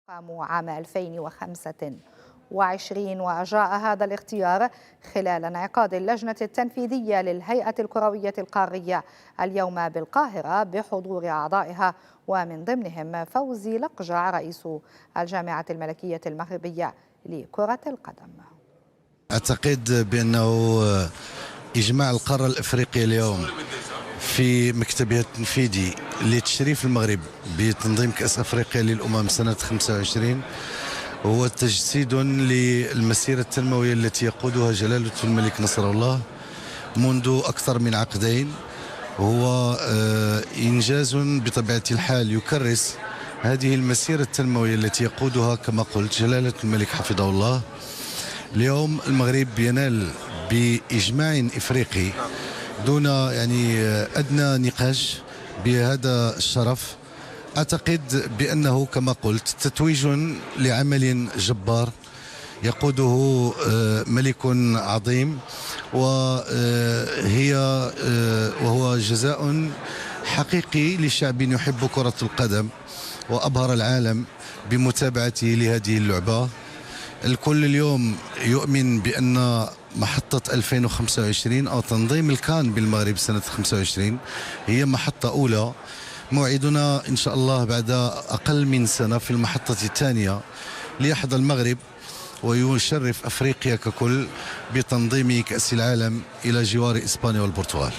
قاموا عام 2025، وجاء هذا الاختيار خلال انعقاد اللجنة التنفيذية للهيئة الكروية القارية اليوم بالقاهرة بحضور أعضائها، ومن ضمنهم فوزي لقجع رئيس الجامعة الملكية المغربية لكرة القدم. أعتقد بأنه إجماع القارة الأفريقية اليوم في مكتبها التنفيذي لتشريف المغرب بتنظيم كأس أفريقيا للأمم سنة 25 هو تجسيد للمسيرة التنموية التي يقودها جلالة الملك نصر الله منذ أكثر من عقدين. هو إنجاز بطبيعة الحال يكرس هذه المسيرة التنموية التي يقودها كما قلت جلالة الملك حفظه الله. اليوم المغرب ينال بإجماع إفريقي دون أدنى نقاش بهذا الشرف. أعتقد بأنه كما قلت تتويج لعمل جبار يقوده ملك عظيم، وهو جزاء حقيقي لشعب يحب كرة القدم وأبهر العالم بمتابعته لهذه اللعبة. الكل اليوم يؤمن بأن محطة 2025 أو تنظيم الكان بالمغرب سنة 25 هي محطة أولى. موعدنا إن شاء الله بعد أقل من سنة في المحطة الثانية ليحظى المغرب ويشرف أفريقيا ككل بتنظيم كأس العالم إلى جوار إسبانيا والبرتغال.